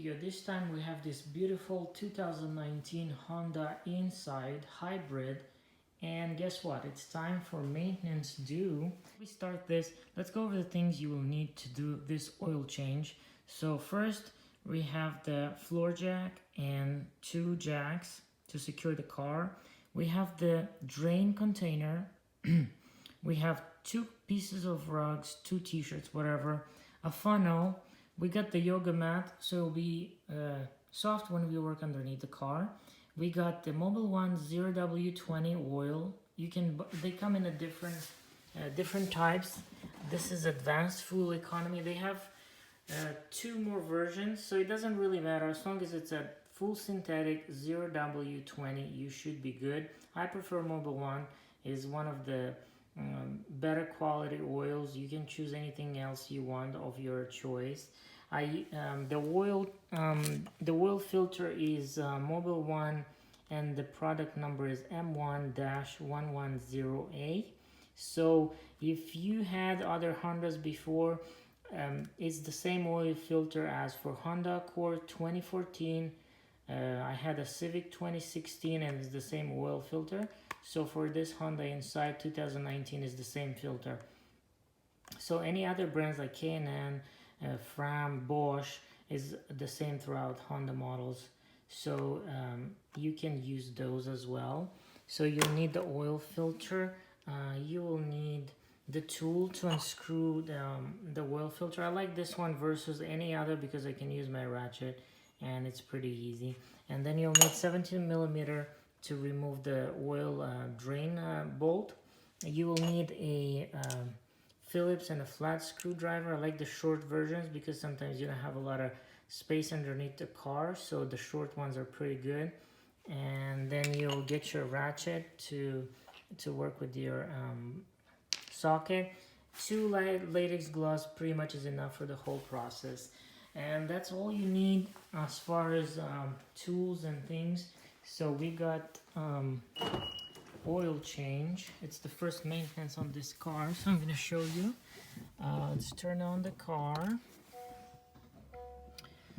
video. This time we have this beautiful 2019 Honda Insight Hybrid, and guess what? It's time for maintenance due. We start this. Let's go over the things you will need to do this oil change. So first we have the floor jack and 2 jacks to secure the car. We have the drain container. We have 2 pieces of rugs, 2 t-shirts, whatever, a funnel. We got the yoga mat, so it'll be soft when we work underneath the car. We got the Mobil 1 0W20 oil. They come in a different types. This is advanced fuel economy. They have 2 more versions, so it doesn't really matter as long as it's a full synthetic 0W20. You should be good. I prefer Mobil 1. Is one of the better quality oils. You can choose anything else you want of your choice. The oil filter is Mobil 1, and the product number is M1-110A. So if you had other Hondas before, it's the same oil filter as for Honda Accord 2014. I had a Civic 2016 and it's the same oil filter. So for this Honda Insight 2019 is the same filter. So any other brands like K&N, Fram, Bosch is the same throughout Honda models. So you can use those as well. So you'll need the oil filter. You will need the tool to unscrew the oil filter. I like this one versus any other because I can use my ratchet and it's pretty easy. And then you'll need 17mm to remove the oil drain bolt. You will need a Phillips and a flat screwdriver. I like the short versions because sometimes you don't have a lot of space underneath the car, so the short ones are pretty good. And then you'll get your ratchet to work with your socket. 2 latex gloves pretty much is enough for the whole process. And that's all you need as far as tools and things. So we got oil change. It's the first maintenance on this car, so I'm going to show you. Let's turn on the car.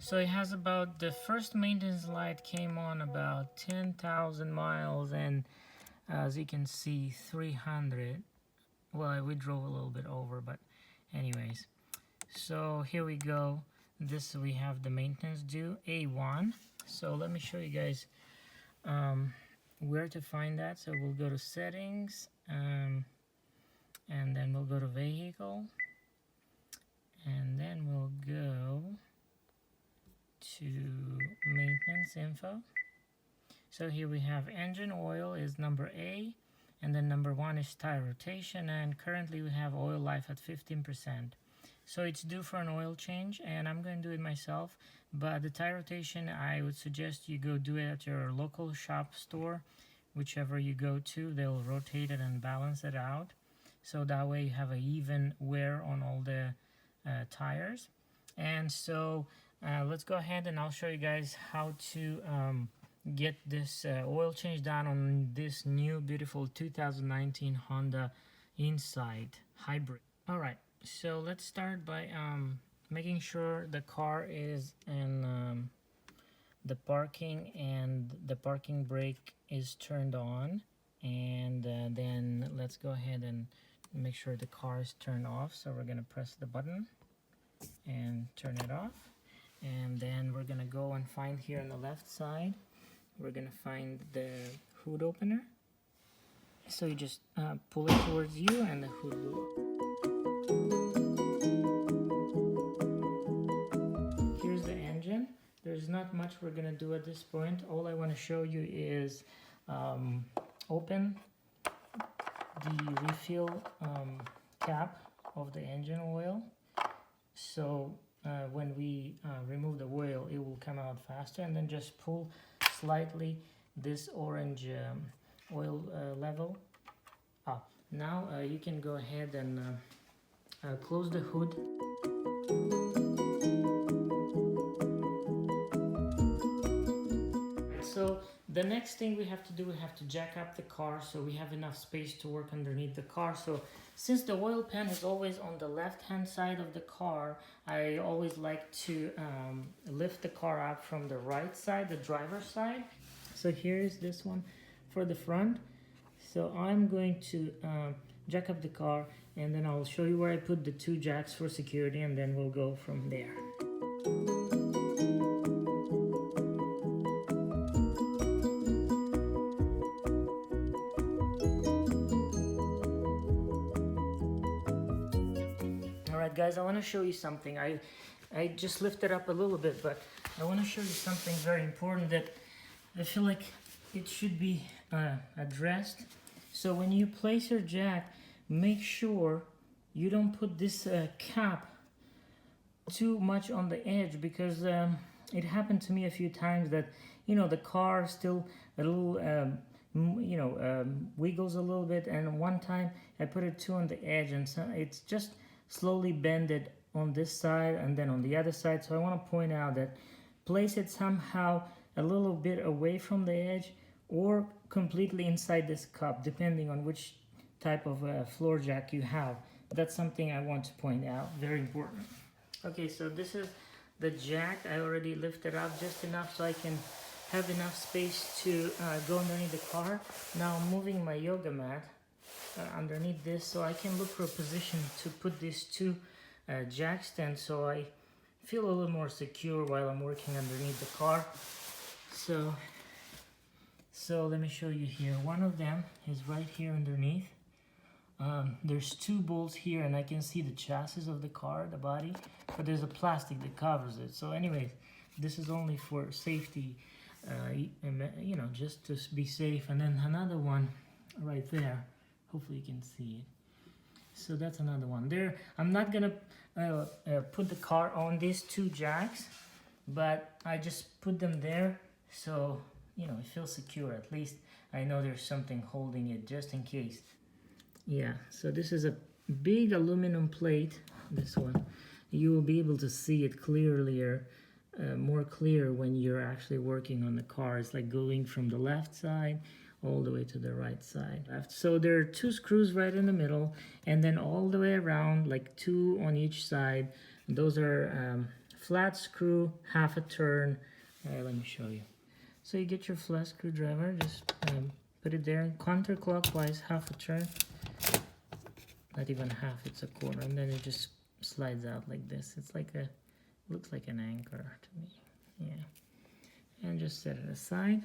So it has about, the first maintenance light came on about 10,000 miles, and as you can see 300. Well, we drove a little bit over, but anyways. So here we go. This, we have the maintenance due A1. So let me show you guys where to find that. So we'll go to settings, and then we'll go to vehicle, and then we'll go to maintenance info. So here we have engine oil is number A, and then number 1 is tire rotation, and currently we have oil life at 15%. So it's due for an oil change, and I'm going to do it myself. But the tire rotation, I would suggest you go do it at your local shop store, whichever you go to. They'll rotate it and balance it out, so that way you have an even wear on all the tires. And so let's go ahead and I'll show you guys how to get this oil change done on this new beautiful 2019 Honda Insight Hybrid. Alright, so let's start by making sure the car is in the parking and the parking brake is turned on, and then let's go ahead and make sure the car is turned off. So we're going to press the button and turn it off, and then we're going to go and find here on the left side, we're going to find the hood opener. So you just pull it towards you and the hood will open. Here's the engine. There's not much we're going to do at this point. All I want to show you is open the refill cap of the engine oil. So when we remove the oil, it will come out faster, and then just pull slightly this orange oil level up. Now you can go ahead and close the hood. So The next thing we have to do, we have to jack up the car so we have enough space to work underneath the car. So since the oil pan is always on the left hand side of the car, I always like to lift the car up from the right side, the driver's side. So here's this one for the front. So I'm going to jack up the car, and then I'll show you where I put the 2 jacks for security, and then we'll go from there. Alright guys, I want to show you something. I just lifted up a little bit, but I want to show you something very important that I feel like it should be addressed. So when you place your jack, make sure you don't put this cap too much on the edge, because it happened to me a few times that, you know, the car still a little wiggles a little bit, and one time I put it too on the edge, and so it's just slowly bended on this side and then on the other side. So I want to point out that place it somehow a little bit away from the edge or completely inside this cup, depending on which type of floor jack you have. That's something I want to point out, very important. Okay, so this is the jack. I already lifted up just enough so I can have enough space to go underneath the car. Now I'm moving my yoga mat underneath this so I can look for a position to put these 2 jack stands so I feel a little more secure while I'm working underneath the car. So let me show you here. One of them is right here underneath. There's 2 bolts here, and I can see the chassis of the car, the body, but there's a plastic that covers it. So anyways, this is only for safety, you know, just to be safe. And then another one right there. Hopefully you can see it. So that's another one there. I'm not gonna put the car on these 2 jacks, but I just put them there so, you know, it feels secure. At least I know there's something holding it just in case. Yeah, so this is a big aluminum plate, this one. You will be able to see it clearly, more clear when you're actually working on the car. It's like going from the left side all the way to the right side. So there are 2 screws right in the middle, and then all the way around, like 2 on each side. Those are flat screw, half a turn. Let me show you. So you get your flat screwdriver, just put it there, counterclockwise, half a turn. Not even half, it's a quarter, and then it just slides out like this. It's like looks like an anchor to me. Yeah. And just set it aside.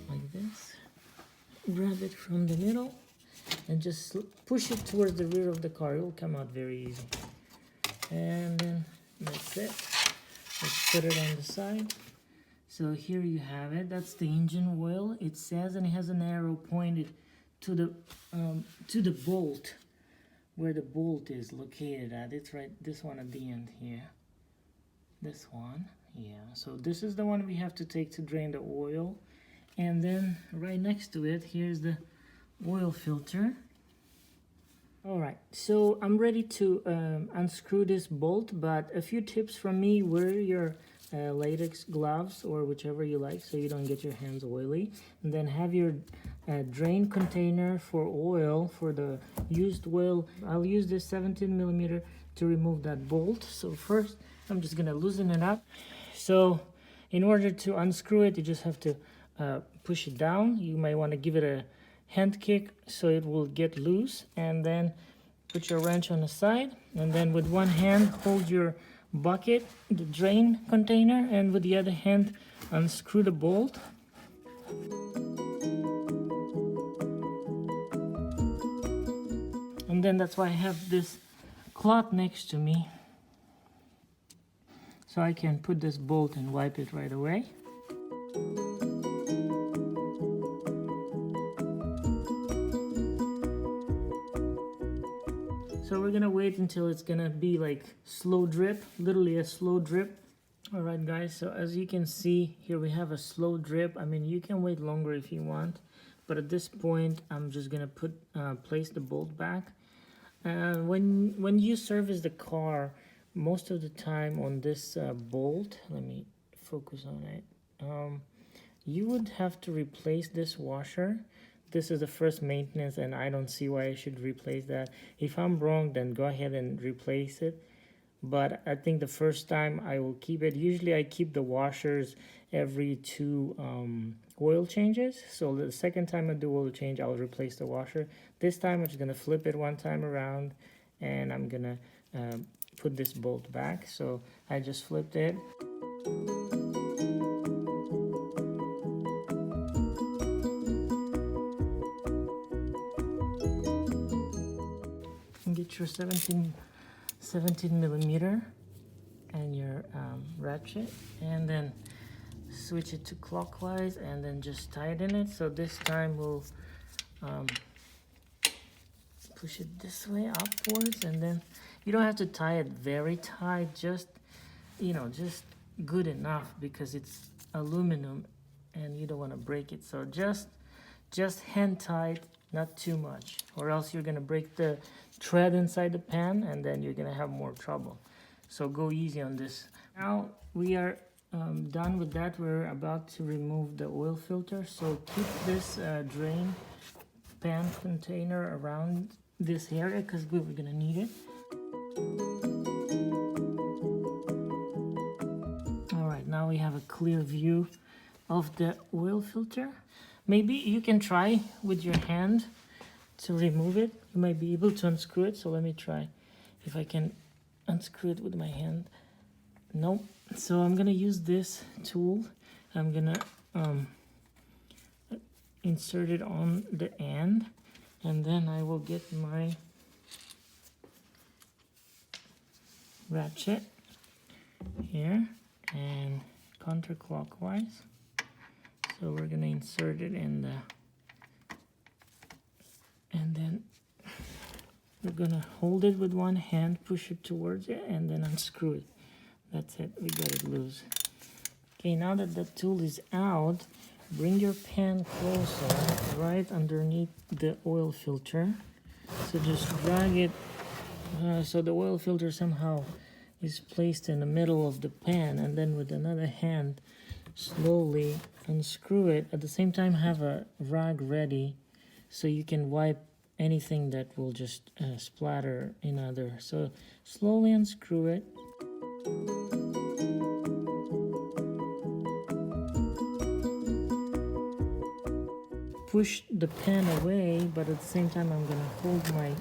Like this. Grab it from the middle and just push it towards the rear of the car. It will come out very easy. And then that's it. Let's put it on the side. So here you have it. That's the engine oil. It says, and it has an arrow pointed to the bolt, where the bolt is located at. It's right, this one at the end here. This one, yeah. So this is the one we have to take to drain the oil. And then right next to it, here's the oil filter. Alright, so I'm ready to unscrew this bolt, but a few tips from me: wear your latex gloves or whichever you like so you don't get your hands oily. And then have your drain container for oil, for the used oil. I'll use this 17mm to remove that bolt. So first, I'm just gonna loosen it up. So in order to unscrew it, you just have to push it down. You might want to give it a hand kick so it will get loose, and then put your wrench on the side, and then with one hand hold your bucket, the drain container, and with the other hand unscrew the bolt. And then that's why I have this cloth next to me, so I can put this bolt and wipe it right away. So we're gonna wait until it's gonna be like slow drip, literally a slow drip. All right guys, so as you can see here, we have a slow drip. I mean, you can wait longer if you want, but at this point I'm just gonna place the bolt back, When you service the car, most of the time on this bolt, let me focus on it. You would have to replace this washer. This is the first maintenance, and I don't see why I should replace that. If I'm wrong, then go ahead and replace it. But I think the first time I will keep it. Usually I keep the washers every two oil changes. So the second time I do oil change, I'll replace the washer. This time I'm just gonna flip it one time around, and I'm gonna put this bolt back. So I just flipped it. Get your 17 millimeter and your ratchet, and then switch it to clockwise, and then just tighten it. So this time we'll push it this way upwards, and then you don't have to tie it very tight, just just good enough, because it's aluminum and you don't want to break it. So just hand tight, not too much, or else you're gonna break the thread inside the pan, and then you're gonna have more trouble. So go easy on this. Now we are done with that. We're about to remove the oil filter. So keep this drain pan container around this area, because we're gonna need it. All right, now we have a clear view of the oil filter. Maybe you can try with your hand to remove it. You might be able to unscrew it. So let me try if I can unscrew it with my hand. Nope. So I'm gonna use this tool. I'm gonna insert it on the end, and then I will get my ratchet here and counterclockwise. So we're gonna insert it in the, and then we're gonna hold it with one hand, push it towards it, and then unscrew it. That's it, we got it loose. Okay, now that the tool is out, bring your pan closer, right underneath the oil filter. So just drag it so the oil filter somehow is placed in the middle of the pan, and then with another hand slowly unscrew it. At the same time, have a rag ready so you can wipe anything that will just splatter in other. So slowly unscrew it. Push the pan away, but at the same time I'm gonna hold my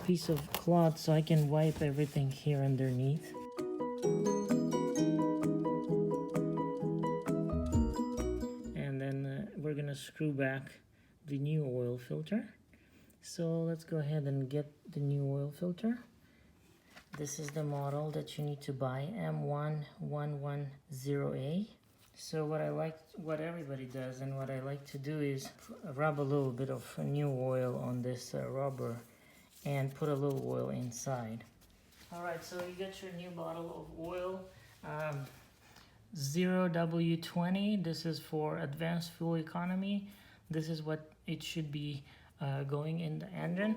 piece of cloth so I can wipe everything here underneath. And then we're gonna screw back the new oil filter. So let's go ahead and get the new oil filter. This is the model that you need to buy, M1110A. So what everybody does, and what I like to do, is rub a little bit of new oil on this rubber and put a little oil inside. All right, so you get your new bottle of oil, 0W20. This is for advanced fuel economy. This is what it should be going in the engine.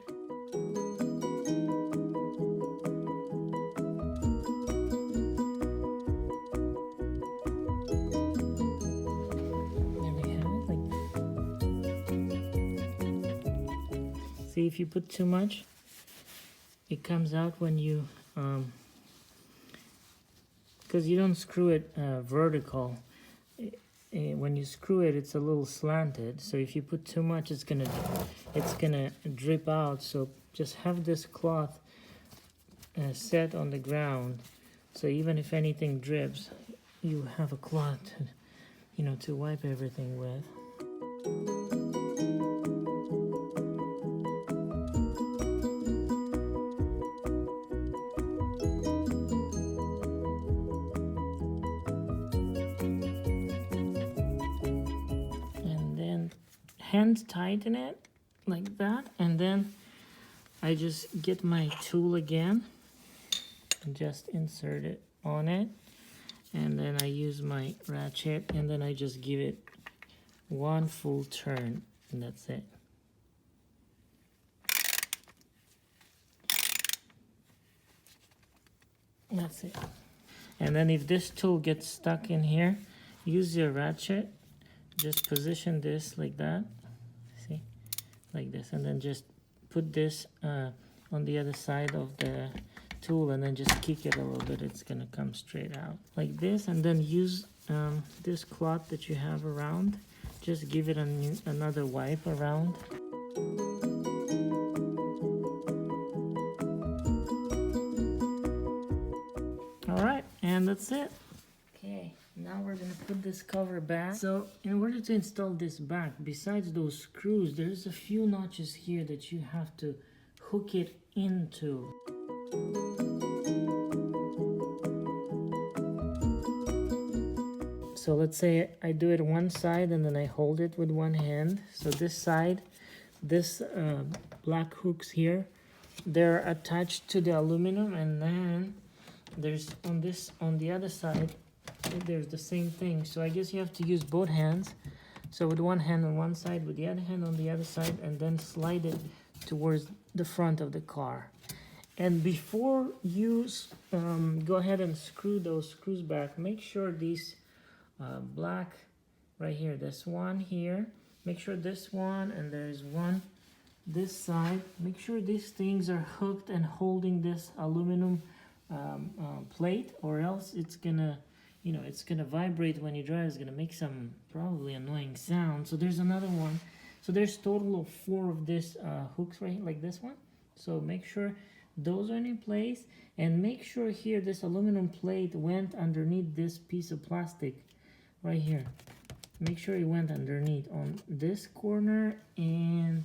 See, if you put too much, it comes out when you, because you don't screw it vertical. When you screw it, it's a little slanted. So if you put too much, it's gonna drip out. So just have this cloth set on the ground. So even if anything drips, you have a cloth, to wipe everything with. Hand tighten it like that, and then I just get my tool again and just insert it on it, and then I use my ratchet, and then I just give it one full turn, and that's it. That's it. And then if this tool gets stuck in here, use your ratchet, just position this like that, see, like this, and then just put this on the other side of the tool, and then just kick it a little bit. It's gonna come straight out like this. And then use this cloth that you have around, just give it another wipe around. All right, and that's it. Okay, now we're gonna put this cover back. So in order to install this back, besides those screws, there's a few notches here that you have to hook it into. So let's say I do it one side and then I hold it with one hand. So this side, this black hooks here, they're attached to the aluminum, and then there's on the other side, there's the same thing. So I guess you have to use both hands. So with one hand on one side, with the other hand on the other side, and then slide it towards the front of the car. And before you go ahead and screw those screws back, make sure these black right here, this one here, make sure this one, and there's one this side, make sure these things are hooked and holding this aluminum plate, or else it's gonna, you know, it's gonna vibrate when you drive. It's gonna make some probably annoying sound. So there's another one. So there's total of 4 of this hooks right like this one. So make sure those are in place, and make sure here this aluminum plate went underneath this piece of plastic right here. Make sure it went underneath on this corner and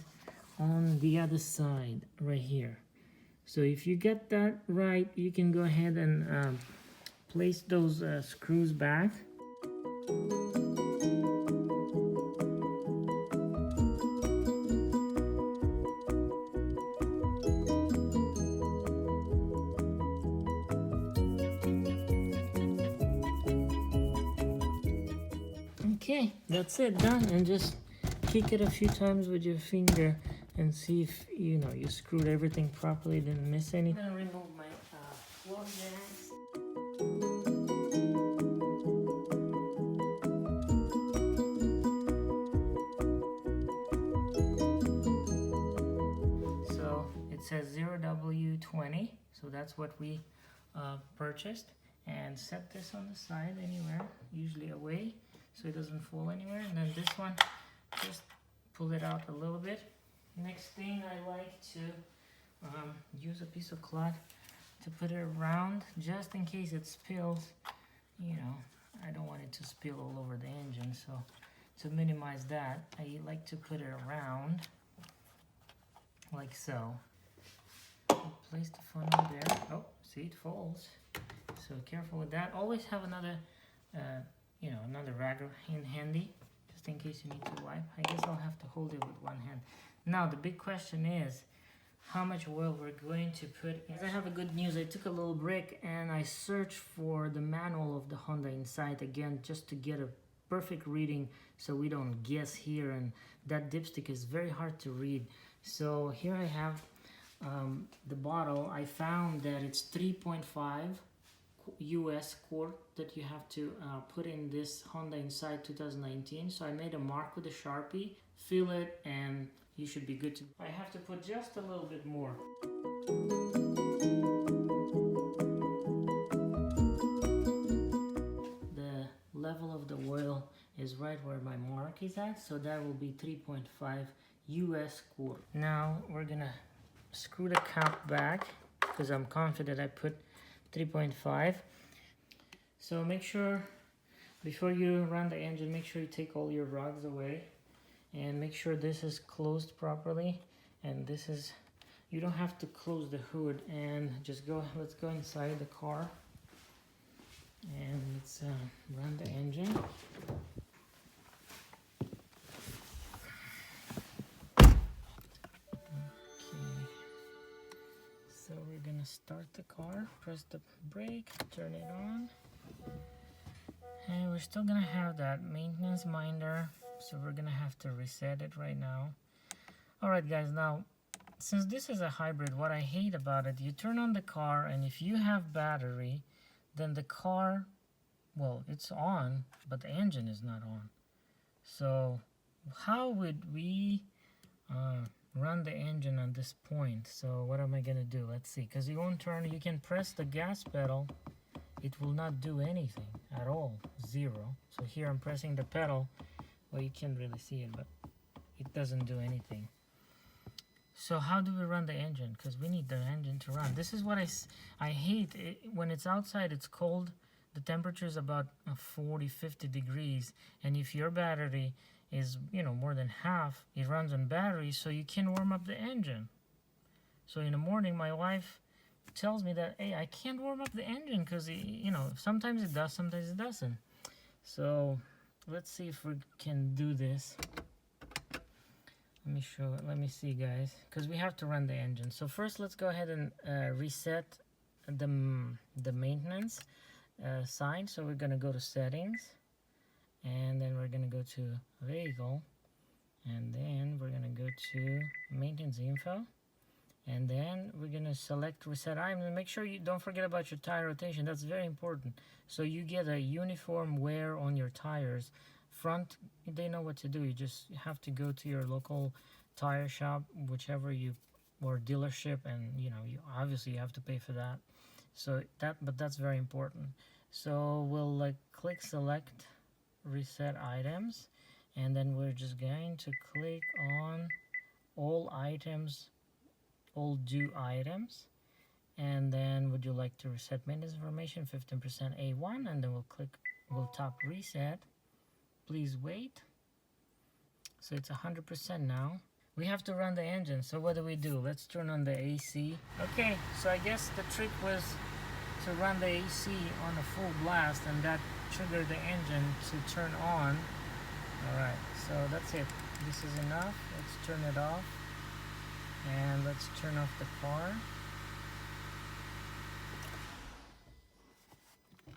on the other side right here. So if you get that right, you can go ahead and place those screws back. Okay, that's it, done. And just kick it a few times with your finger and see if you screwed everything properly, didn't miss anything. I'm gonna remove my floor jacks. So it says 0W20, so that's what we purchased. And set this on the side anywhere, usually away, so it doesn't fall anywhere. And then this one, just pull it out a little bit. Next thing, I like to use a piece of cloth to put it around, just in case it spills. You know, I don't want it to spill all over the engine, so to minimize that, I like to put it around like so. Place the funnel there. Oh, see, it falls. So careful with that. Always have another, another rag in handy, just in case you need to wipe. I guess I'll have to hold it with one hand. Now the big question is how much oil we're going to put in. I have a good news. I took a little break and I searched for the manual of the Honda Insight again, just to get a perfect reading so we don't guess here, and that dipstick is very hard to read. So here I have the bottle. I found that it's 3.5 US quart that you have to put in this Honda Insight 2019. So I made a mark with a Sharpie, fill it, and you should be good to go. I have to put just a little bit more. The level of the oil is right where my mark is at, so that will be 3.5 US quart. Now we're gonna screw the cap back because I'm confident I put 3.5. So make sure before you run the engine, make sure you take all your rods away and make sure this is closed properly, and this is, you don't have to close the hood, and just let's go inside the car and let's run the engine. So we're gonna start the car, press the brake, turn it on, and we're still gonna have that maintenance minder, so we're gonna have to reset it right now. Alright guys, now since this is a hybrid, what I hate about it, you turn on the car, and if you have battery, then the car, well, it's on, but the engine is not on. So how would we run the engine at this point? So what am I gonna do? Let's see, because you won't turn. You can press the gas pedal, it will not do anything at all, zero. So here I'm pressing the pedal. Well, you can't really see it, but it doesn't do anything. So how do we run the engine? Because we need the engine to run. This is what I hate. When it's outside, it's cold. The temperature is about 40, 50 degrees. And if your battery is, more than half, it runs on battery, so you can warm up the engine. So in the morning, my wife tells me that, hey, I can't warm up the engine because, sometimes it does, sometimes it doesn't. So let's see if we can do this. Let me see, guys, because we have to run the engine. So first, let's go ahead and reset the maintenance sign. So we're going to go to settings, and then we're going to go to vehicle, and then we're going to go to maintenance info, and then we're going to select reset items, and make sure you don't forget about your tire rotation. That's very important. So you get a uniform wear on your tires. Front, they know what to do. You just have to go to your local tire shop, whichever or dealership, and you obviously you have to pay for that. So but that's very important. So we'll click select reset items, and then we're just going to click on all items, all due items, and then would you like to reset maintenance information 15% A1, and then we'll tap reset. Please wait. So it's 100% now. We have to run the engine. So what do? Let's turn on the AC. Okay, so I guess the trick was to run the AC on a full blast, and that triggered the engine to turn on. Alright, so that's it. This is enough. Let's turn it off. And let's turn off the car.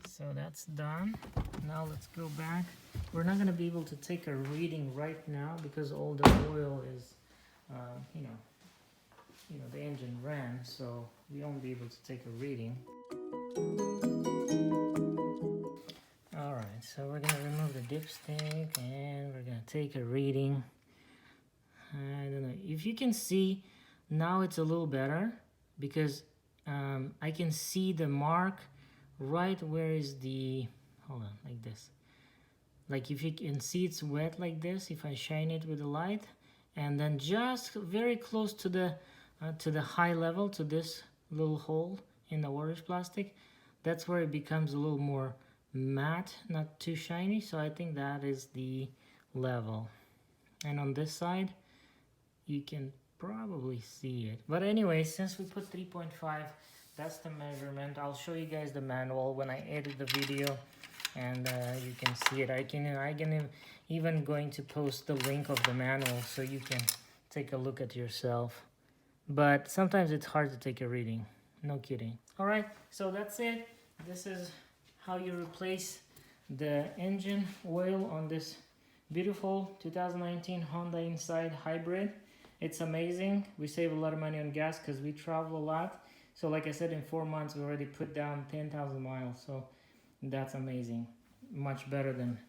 So that's done. Now let's go back. We're not going to be able to take a reading right now because all the oil is, the engine ran, so we won't be able to take a reading. Alright, so we're going to remove the dipstick and we're going to take a reading. I don't know if you can see, now it's a little better because I can see the mark right where is the, hold on, like this. Like if you can see it's wet like this, if I shine it with the light, and then just very close to the high level, to this little hole in the water's plastic, that's where it becomes a little more matte, not too shiny. So I think that is the level. And on this side, you can probably see it. But anyway, since we put 3.5, that's the measurement. I'll show you guys the manual when I edit the video, and you can see it. I can even going to post the link of the manual so you can take a look at yourself. But sometimes it's hard to take a reading. No kidding. All right, so that's it. This is how you replace the engine oil on this beautiful 2019 Honda Insight Hybrid. It's amazing. We save a lot of money on gas because we travel a lot. So like I said, in 4 months, we already put down 10,000 miles. So that's amazing. Much better than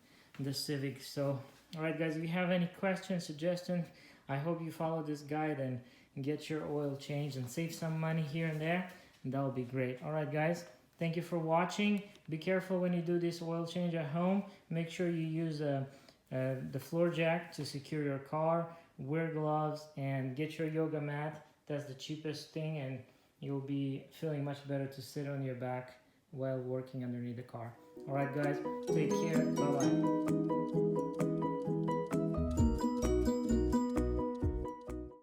the Civic. So, all right, guys, if you have any questions, suggestions, I hope you follow this guide and get your oil changed and save some money here and there. And that would be great. All right, guys, thank you for watching. Be careful when you do this oil change at home. Make sure you use the floor jack to secure your car. Wear gloves and get your yoga mat. That's the cheapest thing, and you'll be feeling much better to sit on your back while working underneath the car. All right, guys, take care. Bye-bye.